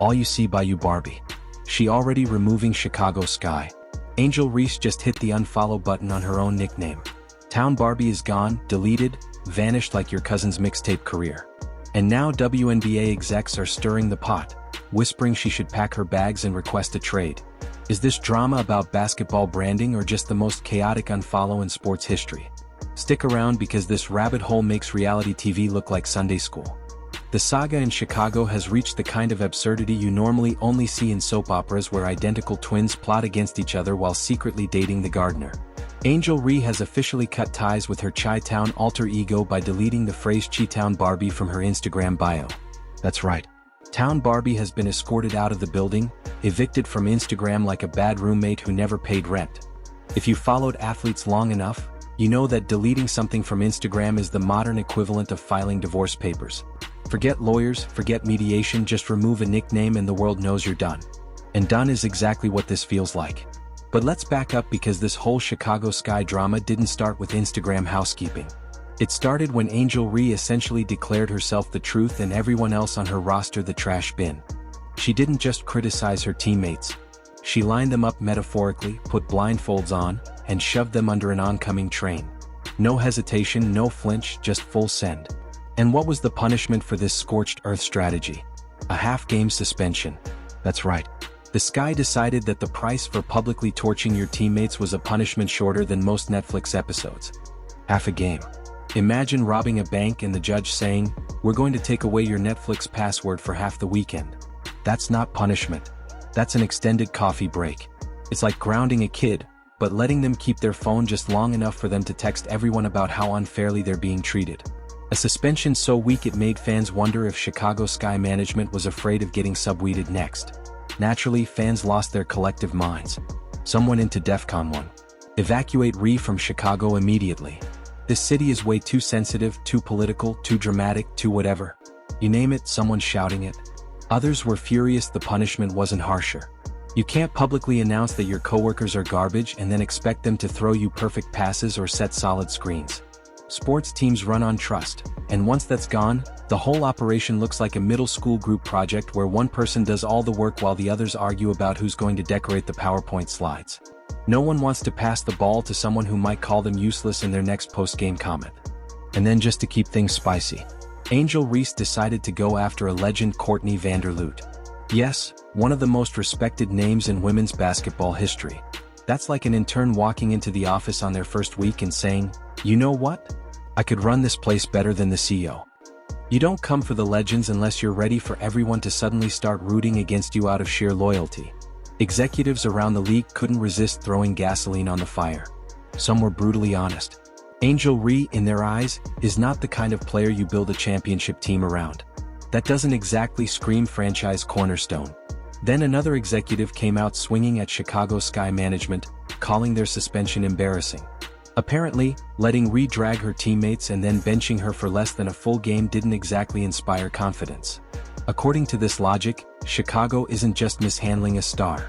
All you see by you Barbie. She already removing Chicago Sky. Angel Reese just hit the unfollow button on her own nickname. Town Barbie is gone, deleted, vanished like your cousin's mixtape career. And now WNBA execs are stirring the pot, whispering she should pack her bags and request a trade. Is this drama about basketball branding or just the most chaotic unfollow in sports history? Stick around because this rabbit hole makes reality TV look like Sunday school. The saga in Chicago has reached the kind of absurdity you normally only see in soap operas where identical twins plot against each other while secretly dating the gardener. Angel Reese has officially cut ties with her Chi-Town alter ego by deleting the phrase Chi-Town Barbie from her Instagram bio. That's right. Town Barbie has been escorted out of the building, evicted from Instagram like a bad roommate who never paid rent. If you followed athletes long enough, you know that deleting something from Instagram is the modern equivalent of filing divorce papers. Forget lawyers, forget mediation, just remove a nickname and the world knows you're done. And done is exactly what this feels like. But let's back up because this whole Chicago Sky drama didn't start with Instagram housekeeping. It started when Angel Reese essentially declared herself the truth and everyone else on her roster the trash bin. She didn't just criticize her teammates. She lined them up metaphorically, put blindfolds on, and shoved them under an oncoming train. No hesitation, no flinch, just full send. And what was the punishment for this scorched earth strategy? A half-game suspension. That's right. The Sky decided that the price for publicly torching your teammates was a punishment shorter than most Netflix episodes. Half a game. Imagine robbing a bank and the judge saying, "We're going to take away your Netflix password for half the weekend." That's not punishment. That's an extended coffee break. It's like grounding a kid, but letting them keep their phone just long enough for them to text everyone about how unfairly they're being treated. A suspension so weak it made fans wonder if Chicago Sky management was afraid of getting subweeded next. Naturally, fans lost their collective minds. Some went into DEFCON 1. Evacuate Reese from Chicago immediately. This city is way too sensitive, too political, too dramatic, too whatever. You name it, someone's shouting it. Others were furious the punishment wasn't harsher. You can't publicly announce that your coworkers are garbage and then expect them to throw you perfect passes or set solid screens. Sports teams run on trust, and once that's gone, the whole operation looks like a middle school group project where one person does all the work while the others argue about who's going to decorate the PowerPoint slides. No one wants to pass the ball to someone who might call them useless in their next post-game comment. And then just to keep things spicy, Angel Reese decided to go after a legend, Courtney Vanderloot. Yes, one of the most respected names in women's basketball history. That's like an intern walking into the office on their first week and saying, "You know what? I could run this place better than the CEO." You don't come for the legends unless you're ready for everyone to suddenly start rooting against you out of sheer loyalty. Executives around the league couldn't resist throwing gasoline on the fire. Some were brutally honest. Angel Reese, in their eyes, is not the kind of player you build a championship team around. That doesn't exactly scream franchise cornerstone. Then another executive came out swinging at Chicago Sky management, calling their suspension embarrassing. Apparently, letting Reese drag her teammates and then benching her for less than a full game didn't exactly inspire confidence. According to this logic, Chicago isn't just mishandling a star.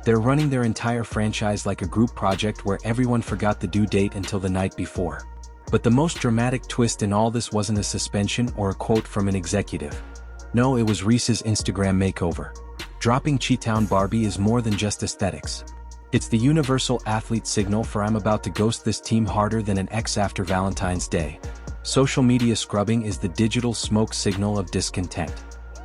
They're running their entire franchise like a group project where everyone forgot the due date until the night before. But the most dramatic twist in all this wasn't a suspension or a quote from an executive. No, it was Reese's Instagram makeover. Dropping Chi-Town Barbie is more than just aesthetics. It's the universal athlete signal for "I'm about to ghost this team harder than an ex after Valentine's Day." Social media scrubbing is the digital smoke signal of discontent.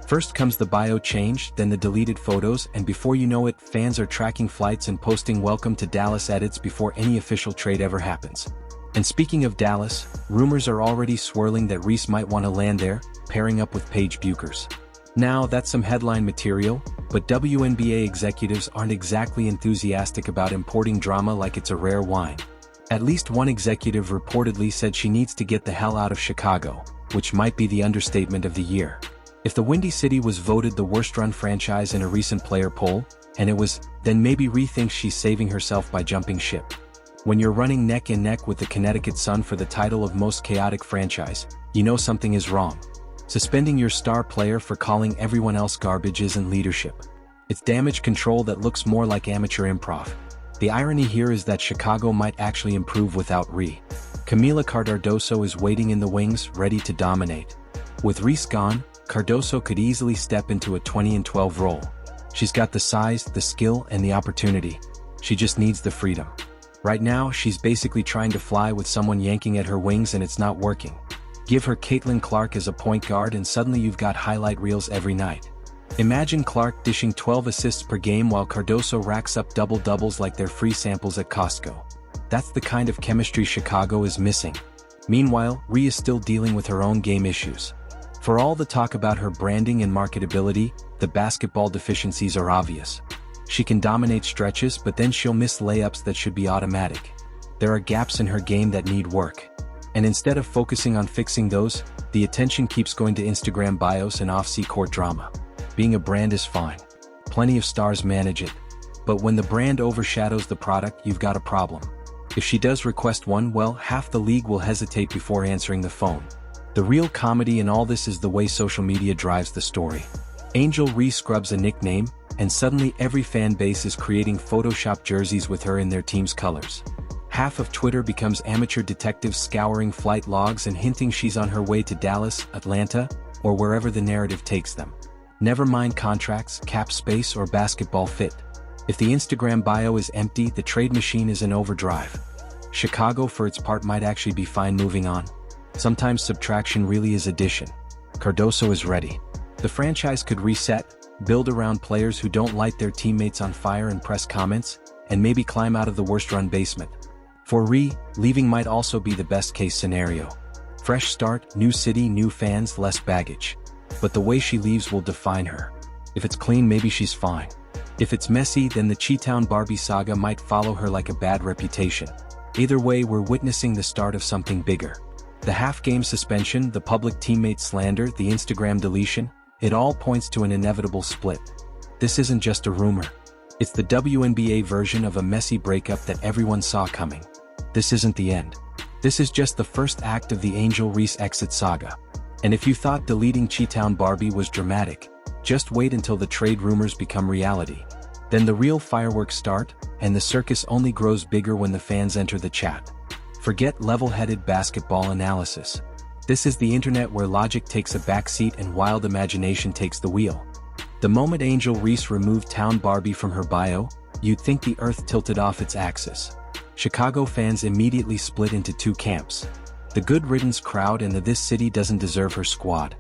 First comes the bio change, then the deleted photos, and before you know it, fans are tracking flights and posting "Welcome to Dallas" edits before any official trade ever happens. And speaking of Dallas, rumors are already swirling that Reese might want to land there, pairing up with Paige Buchers. Now, that's some headline material, but WNBA executives aren't exactly enthusiastic about importing drama like it's a rare wine. At least one executive reportedly said she needs to get the hell out of Chicago, which might be the understatement of the year. If the Windy City was voted the worst-run franchise in a recent player poll, and it was, then maybe rethinks she's saving herself by jumping ship. When you're running neck and neck with the Connecticut Sun for the title of most chaotic franchise, you know something is wrong. Suspending your star player for calling everyone else garbage isn't leadership. It's damage control that looks more like amateur improv. The irony here is that Chicago might actually improve without Reese. Camila Cardoso is waiting in the wings, ready to dominate. With Reese gone, Cardoso could easily step into a 20-12 role. She's got the size, the skill, and the opportunity. She just needs the freedom. Right now, she's basically trying to fly with someone yanking at her wings and it's not working. Give her Caitlin Clark as a point guard and suddenly you've got highlight reels every night. Imagine Clark dishing 12 assists per game while Cardoso racks up double-doubles like they're free samples at Costco. That's the kind of chemistry Chicago is missing. Meanwhile, Rhea is still dealing with her own game issues. For all the talk about her branding and marketability, the basketball deficiencies are obvious. She can dominate stretches, but then she'll miss layups that should be automatic. There are gaps in her game that need work. And instead of focusing on fixing those, the attention keeps going to Instagram bios and off-court drama. Being a brand is fine. Plenty of stars manage it. But when the brand overshadows the product, you've got a problem. If she does request one, well, half the league will hesitate before answering the phone. The real comedy in all this is the way social media drives the story. Angel Reese scrubs a nickname, and suddenly every fan base is creating Photoshop jerseys with her in their team's colors. Half of Twitter becomes amateur detectives scouring flight logs and hinting she's on her way to Dallas, Atlanta, or wherever the narrative takes them. Never mind contracts, cap space, or basketball fit. If the Instagram bio is empty, the trade machine is in overdrive. Chicago, for its part, might actually be fine moving on. Sometimes subtraction really is addition. Cardoso is ready. The franchise could reset, build around players who don't light their teammates on fire and press comments, and maybe climb out of the worst-run basement. For Rhea, leaving might also be the best-case scenario. Fresh start, new city, new fans, less baggage. But the way she leaves will define her. If it's clean, maybe she's fine. If it's messy, then the Chi-Town Barbie saga might follow her like a bad reputation. Either way, we're witnessing the start of something bigger. The half-game suspension, the public teammate slander, the Instagram deletion, it all points to an inevitable split. This isn't just a rumor. It's the WNBA version of a messy breakup that everyone saw coming. This isn't the end. This is just the first act of the Angel Reese exit saga. And if you thought deleting Chi-Town Barbie was dramatic, just wait until the trade rumors become reality. Then the real fireworks start, and the circus only grows bigger when the fans enter the chat. Forget level-headed basketball analysis. This is the internet where logic takes a backseat and wild imagination takes the wheel. The moment Angel Reese removed Town Barbie from her bio, you'd think the earth tilted off its axis. Chicago fans immediately split into two camps. The good riddance crowd and the this city doesn't deserve her squad.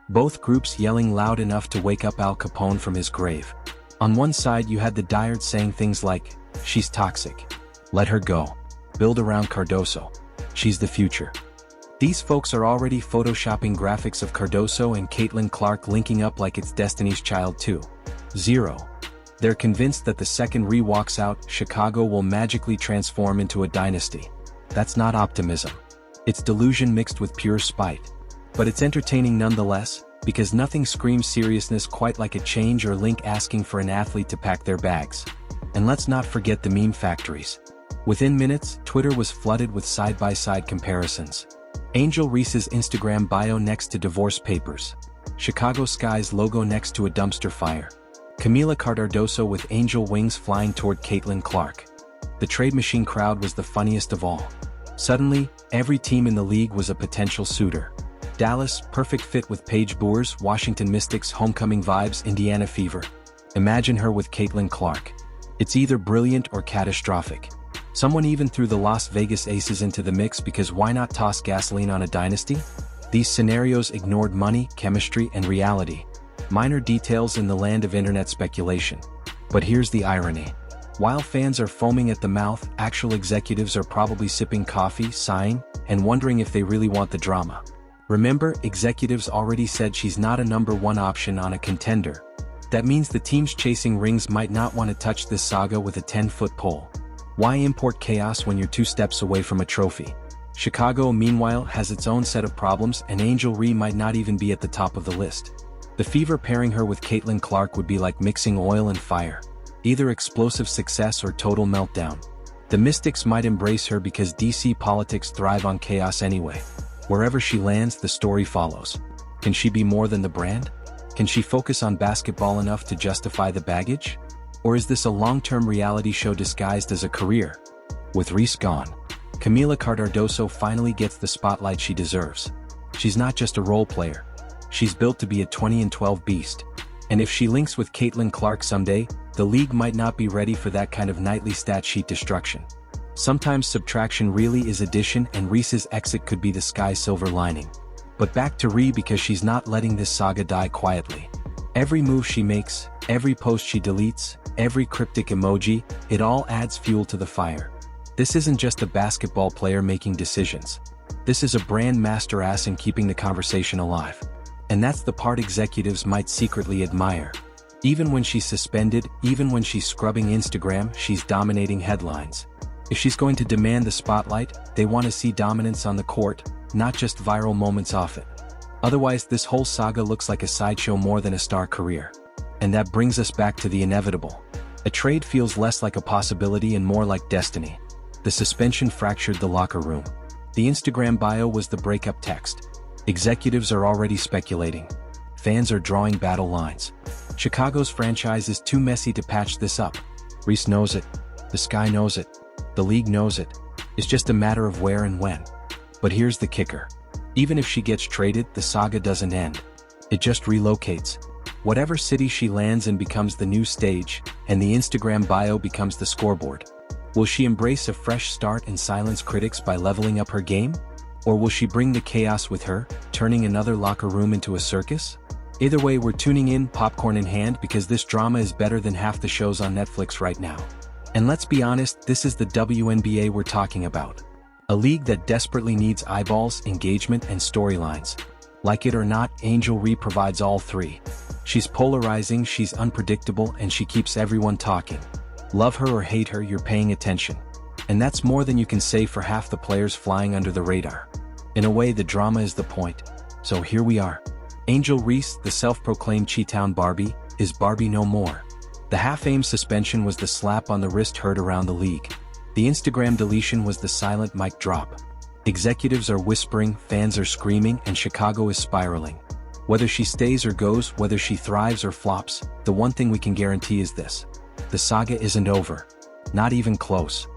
Both groups yelling loud enough to wake up Al Capone from his grave. On one side you had the diehards saying things like, "She's toxic. Let her go. Build around Cardoso. She's the future." These folks are already photoshopping graphics of Cardoso and Caitlin Clark linking up like it's Destiny's Child 2.0. They're convinced that the second Rhea walks out, Chicago will magically transform into a dynasty. That's not optimism. It's delusion mixed with pure spite. But it's entertaining nonetheless, because nothing screams seriousness quite like a Change or Link asking for an athlete to pack their bags. And let's not forget the meme factories. Within minutes, Twitter was flooded with side-by-side comparisons. Angel Reese's Instagram bio next to divorce papers. Chicago Sky's logo next to a dumpster fire. Camila Cardoso with angel wings flying toward Caitlin Clark. The trade machine crowd was the funniest of all. Suddenly, every team in the league was a potential suitor. Dallas, perfect fit with Paige Boers, Washington Mystics, homecoming vibes, Indiana fever. Imagine her with Caitlin Clark. It's either brilliant or catastrophic. Someone even threw the Las Vegas Aces into the mix because why not toss gasoline on a dynasty? These scenarios ignored money, chemistry, and reality. Minor details in the land of internet speculation. But here's the irony. While fans are foaming at the mouth, actual executives are probably sipping coffee, sighing, and wondering if they really want the drama. Remember, executives already said she's not a number one option on a contender. That means the teams chasing rings might not want to touch this saga with a 10-foot pole. Why import chaos when you're 2 steps away from a trophy? Chicago, meanwhile, has its own set of problems, and Angel Reese might not even be at the top of the list. The fever pairing her with Caitlin Clark would be like mixing oil and fire. Either explosive success or total meltdown. The Mystics might embrace her because DC politics thrive on chaos anyway. Wherever she lands, the story follows. Can she be more than the brand? Can she focus on basketball enough to justify the baggage? Or is this a long-term reality show disguised as a career? With Reese gone, Camila Cardoso finally gets the spotlight she deserves. She's not just a role player. She's built to be a 20-12 beast. And if she links with Caitlin Clark someday, the league might not be ready for that kind of nightly stat sheet destruction. Sometimes subtraction really is addition, and Reese's exit could be the sky's silver lining. But back to Ree, because she's not letting this saga die quietly. Every move she makes, every post she deletes, every cryptic emoji, it all adds fuel to the fire. This isn't just a basketball player making decisions. This is a brand master ass in keeping the conversation alive. And that's the part executives might secretly admire. Even when she's suspended, even when she's scrubbing Instagram, she's dominating headlines. If she's going to demand the spotlight, they want to see dominance on the court, not just viral moments off it. Otherwise, this whole saga looks like a sideshow more than a star career. And that brings us back to the inevitable. A trade feels less like a possibility and more like destiny. The suspension fractured the locker room. The Instagram bio was the breakup text. Executives are already speculating. Fans are drawing battle lines. Chicago's franchise is too messy to patch this up. Reese knows it. The Sky knows it. The league knows it. It's just a matter of where and when. But here's the kicker. Even if she gets traded, the saga doesn't end. It just relocates. Whatever city she lands in becomes the new stage, and the Instagram bio becomes the scoreboard. Will she embrace a fresh start and silence critics by leveling up her game? Or will she bring the chaos with her, turning another locker room into a circus? Either way, we're tuning in, popcorn in hand, because this drama is better than half the shows on Netflix right now. And let's be honest, this is the WNBA we're talking about. A league that desperately needs eyeballs, engagement, and storylines. Like it or not, Angel Reese provides all three. She's polarizing, she's unpredictable, and she keeps everyone talking. Love her or hate her, you're paying attention. And that's more than you can say for half the players flying under the radar. In a way, the drama is the point. So here we are. Angel Reese, the self-proclaimed Chi-Town Barbie, is Barbie no more. The half-aimed suspension was the slap on the wrist heard around the league. The Instagram deletion was the silent mic drop. Executives are whispering, fans are screaming, and Chicago is spiraling. Whether she stays or goes, whether she thrives or flops, the one thing we can guarantee is this. The saga isn't over. Not even close.